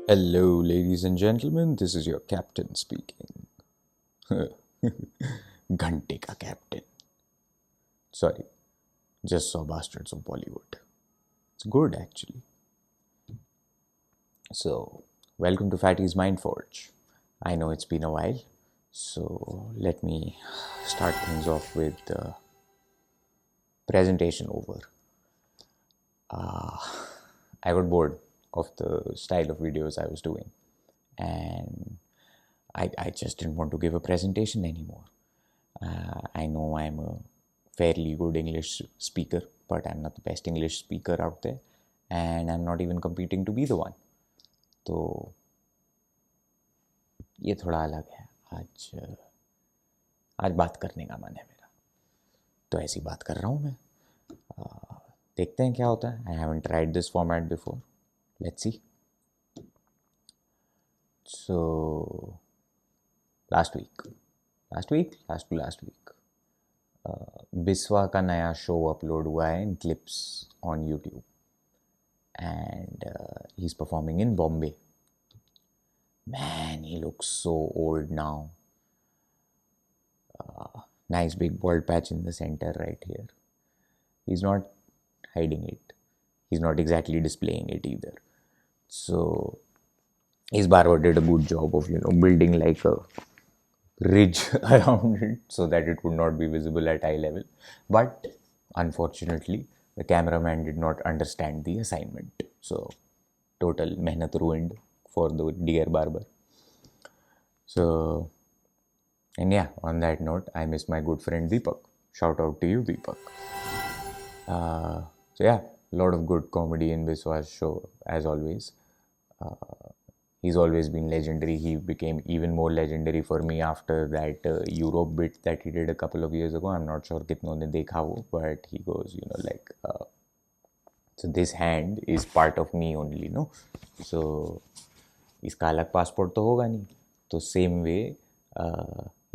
Hello, ladies and gentlemen. This is your captain speaking. Ghante ka captain. Sorry, just saw Bastards of Bollywood. It's good actually. So, welcome to Fatty's Mind Forge. I know it's been a while, so let me start things off with the presentation over. I got bored of the style of videos I was doing, and I just didn't want to give a presentation anymore. I know I'm a fairly good English speaker, but I'm not the best English speaker out there, and I'm not even competing to be the one. तो ये थोड़ा अलग है. आज आज बात करने का मन है मेरा, तो ऐसी बात कर रहा हूँ मैं. देखते हैं क्या होता है. I haven't tried this format before. Let's see. So last week Biswa का नया शो अपलोड हुआ है in clips on YouTube, and he is performing in Bombay. Man, he looks so old now. Nice big bald patch in the center right here. He's not hiding it. He's not exactly displaying it either. So his barber did a good job of, building like a ridge around it so that it would not be visible at eye level. But unfortunately, the cameraman did not understand the assignment. So total mehnat ruined for the dear barber. So, and yeah, on that note, I miss my good friend Deepak. Shout out to you, Deepak. So yeah, a lot of good comedy in Biswa's show, as always. He's always been legendary. He became even more legendary for me after that Europe bit that he did a couple of years ago. I'm not sure kitno ne dekha wo, but he goes, so this hand is part of me only, no? So इसका अलग passport तो होगा नहीं. तो same way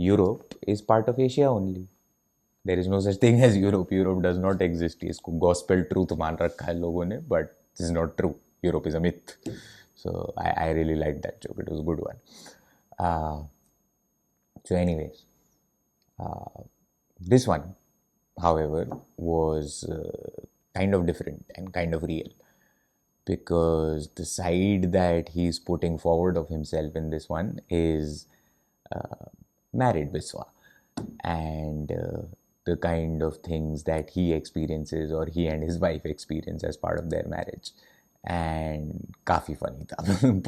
Europe is part of Asia only. There is no such thing as Europe. Europe does not exist. इसको gospel truth मान रखा है लोगों ने, but this is not true. Europe is a myth. So I really like that joke. It was a good one. So anyways, this one, however, was kind of different and kind of real, because the side that he's putting forward of himself in this one is married Biswa, and the kind of things that he experiences or he and his wife experience as part of their marriage. And काफ़ी funny था.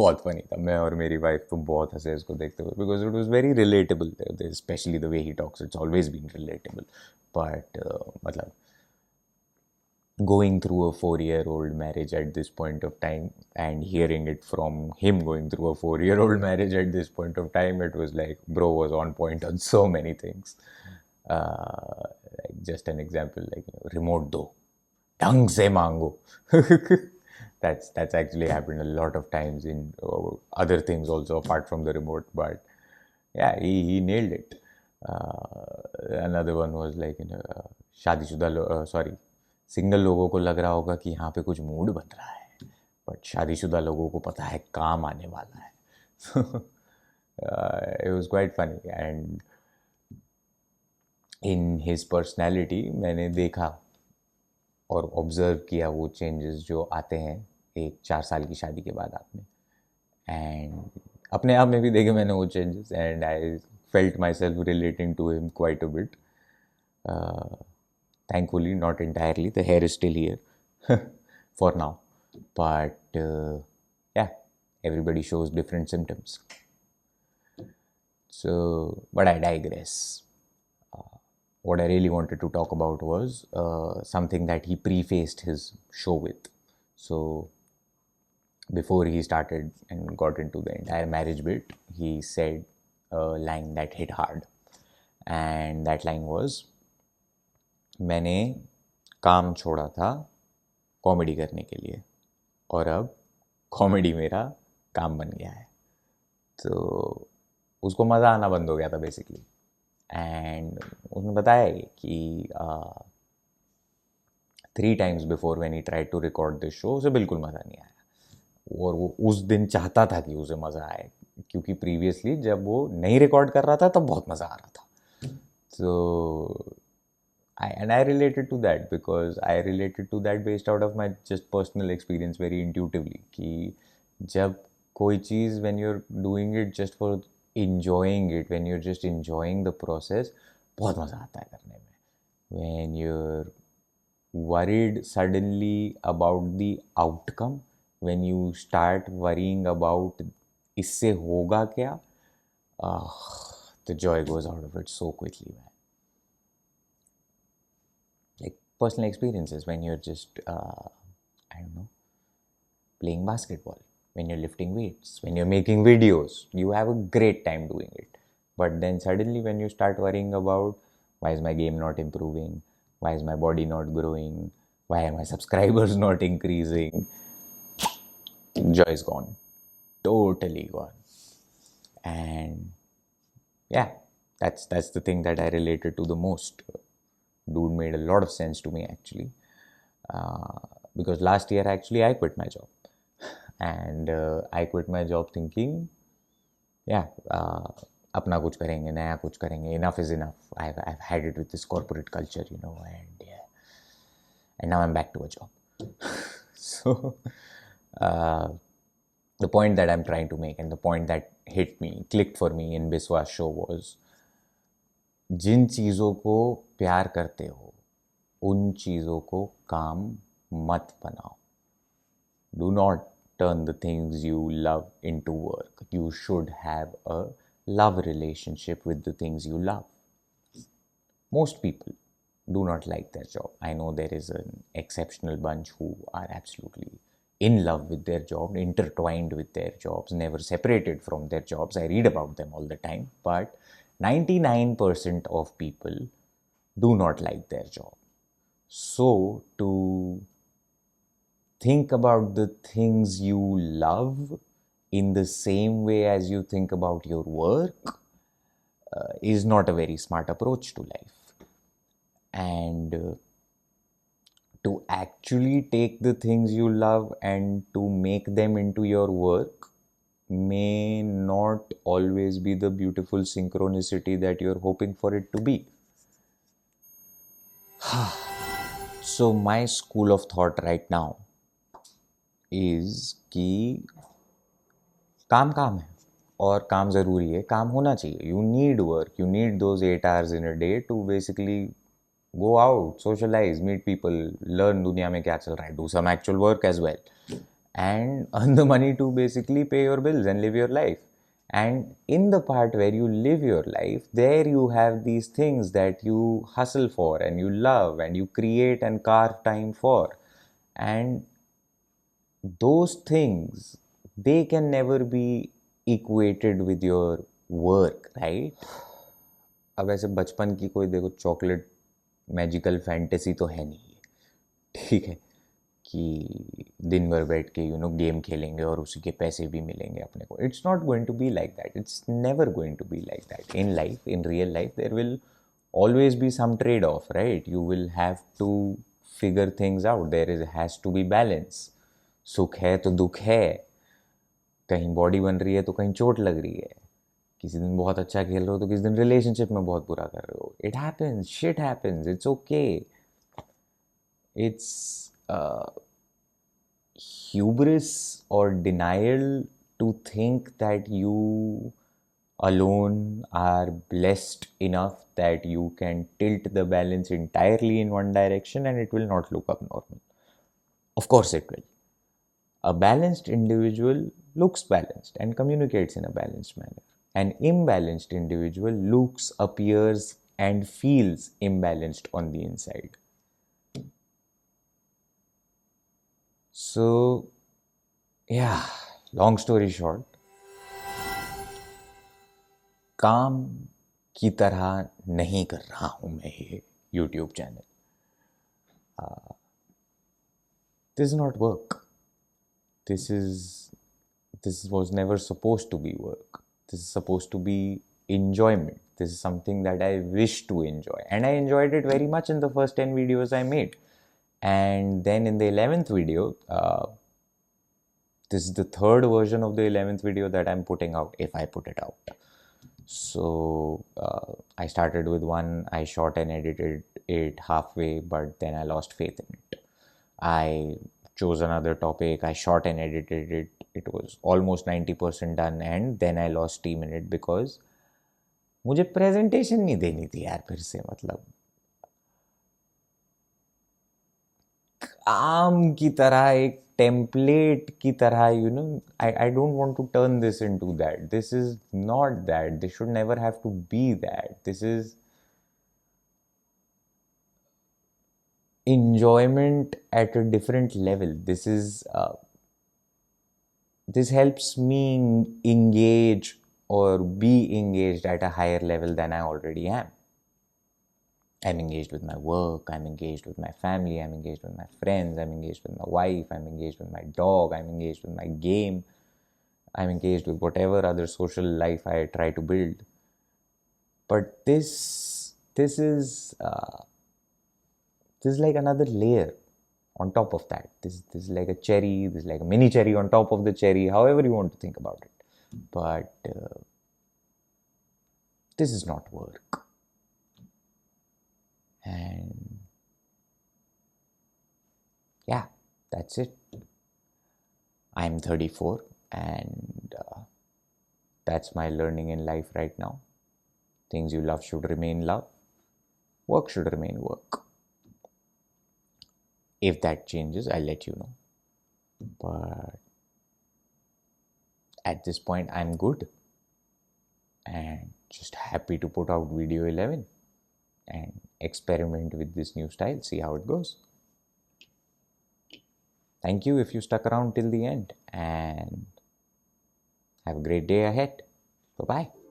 बहुत funny था. मैं और मेरी wife तो बहुत हंसे इसको देखते हुए, because it was very relatable, specially the way he talks. It's always been relatable, but मतलब going through a 4-year-old marriage at this point of time and hearing it from him going through a 4-year-old marriage at this point of time, it was like bro was on point on so many things. Like just an example, like remote do ढंग से मांगो. That's actually happened a lot of times in other things also apart from the remote, but yeah, he nailed it. Another one was like शादीशुदा sorry, single लोगों को लग रहा होगा कि यहाँ पे कुछ मूड बन रहा है, बट शादीशुदा लोगों को पता है काम आने वाला है. It was quite funny. And in his personality मैंने देखा और ऑब्जर्व किया वो चेंजेस जो आते हैं एक 4 साल की शादी के बाद आप में. एंड अपने आप में भी देखे मैंने वो changes, and I felt myself relating to him quite a bit. Thankfully, not entirely. The hair is still here for now. But yeah, everybody shows different symptoms. So, but I digress. What I really wanted to talk about was something that he prefaced his show with. So, before he started and got into the entire marriage bit, he said a line that hit hard. And that line was, मैंने काम छोड़ा था comedy करने के लिए, और अब comedy मेरा काम बन गया है. तो उसको मज़ा आना बंद हो गया था बेसिकली. एंड उसने बताया कि 3 times before when he tried to record this show उसे बिल्कुल मज़ा नहीं आया. और वो उस दिन चाहता था कि उसे मज़ा आए, क्योंकि प्रीवियसली जब वो नहीं रिकॉर्ड कर रहा था तब बहुत मज़ा आ रहा था. So I related to that, because I related to that based out of my just personal experience very intuitively कि जब कोई चीज़, when you're doing it just for enjoying it, when you're just enjoying the process, बहुत मज़ा आता है करने में. When you're worried suddenly about the outcome, when you start worrying about इससे होगा क्या, the joy goes out of it so quickly, man. Like personal experiences, when you're just I don't know, playing basketball, when you're lifting weights, when you're making videos, you have a great time doing it. But then suddenly when you start worrying about, why is my game not improving, why is my body not growing, why are my subscribers not increasing, joy is gone, totally gone. And yeah, that's the thing that I related to the most. Dude made a lot of sense to me actually, because last year actually I quit my job, and I quit my job thinking, yeah, अपना कुछ करेंगे, नया कुछ करेंगे, enough is enough. I've had it with this corporate culture, and yeah, and now I'm back to a job. So uh, the point that I'm trying to make, and the point that hit me, clicked for me in Biswa's show was, जिन चीज़ों को प्यार करते हो उन चीज़ों को काम मत बनाओ. Do not turn the things you love into work. You should have a love relationship with the things you love. Most people do not like their job. I know there is an exceptional bunch who are absolutely in love with their job, intertwined with their jobs, never separated from their jobs. I read about them all the time. But 99% of people do not like their job. So, to think about the things you love in the same way as you think about your work is not a very smart approach to life. And to actually take the things you love and to make them into your work may not always be the beautiful synchronicity that you're hoping for it to be. So my school of thought right now is कि काम काम है और काम ज़रूरी है, काम होना चाहिए. You need work, you need those 8 hours in a day to basically go out, socialize, meet people, learn दुनिया में क्या चल रहा है, do some actual work as well, and earn the money to basically pay your bills and live your life. And in the part where you live your life, there you have these things that you hustle for and you love and you create and carve time for. And those things, they can never be equated with your work, right? अब ऐसे बचपन की कोई देखो chocolate magical fantasy तो है नहीं, ठीक है, कि दिन भर बैठ के गेम खेलेंगे और उसी के पैसे भी मिलेंगे अपने को. It's not going to be like that. It's never going to be like that. In life, in real life, there will always be some trade off, right? You will have to figure things out. There has to be balance. सुख है तो दुख है, कहीं body बन रही है तो कहीं चोट लग रही है, किसी दिन बहुत अच्छा खेल रहे हो तो किसी दिन रिलेशनशिप में बहुत बुरा कर रहे हो. It happens, shit happens, it's okay. It's hubris or denial to think that you alone are blessed enough that you can tilt the balance entirely in one direction and it will not look abnormal. Of course it will. A balanced individual looks balanced and communicates in a balanced manner. An imbalanced individual looks, appears, and feels imbalanced on the inside. So, yeah, long story short, काम की तरह नहीं कर रहा हूँ मैं ये YouTube channel. This is not work. This was never supposed to be work. This is supposed to be enjoyment. This is something that I wish to enjoy. And I enjoyed it very much in the first 10 videos I made. And then in the 11th video, this is the third version of the 11th video that I'm putting out, if I put it out. So I started with one, I shot and edited it halfway, but then I lost faith in it. I chose another topic, I shot and edited it, it was almost 90% done, and then I lost steam in it because मुझे presentation नहीं देनी थी यार फिर से, मतलब काम की तरह, एक टेम्पलेट की तरह, I don't want to turn this into that. This is not that. This should never have to be that. This is enjoyment at a different level. This helps me engage or be engaged at a higher level than I already am. I'm engaged with my work, I'm engaged with my family, I'm engaged with my friends, I'm engaged with my wife, I'm engaged with my dog, I'm engaged with my game, I'm engaged with whatever other social life I try to build. But this is like another layer on top of that. This is like a cherry, this is like a mini cherry on top of the cherry, however you want to think about it. But this is not work. And yeah, that's it. I'm 34 and that's my learning in life right now. Things you love should remain love. Work should remain work. If that changes, I'll let you know. But at this point, I'm good and just happy to put out video 11 and experiment with this new style, see how it goes. Thank you if you stuck around till the end, and have a great day ahead. Bye-bye.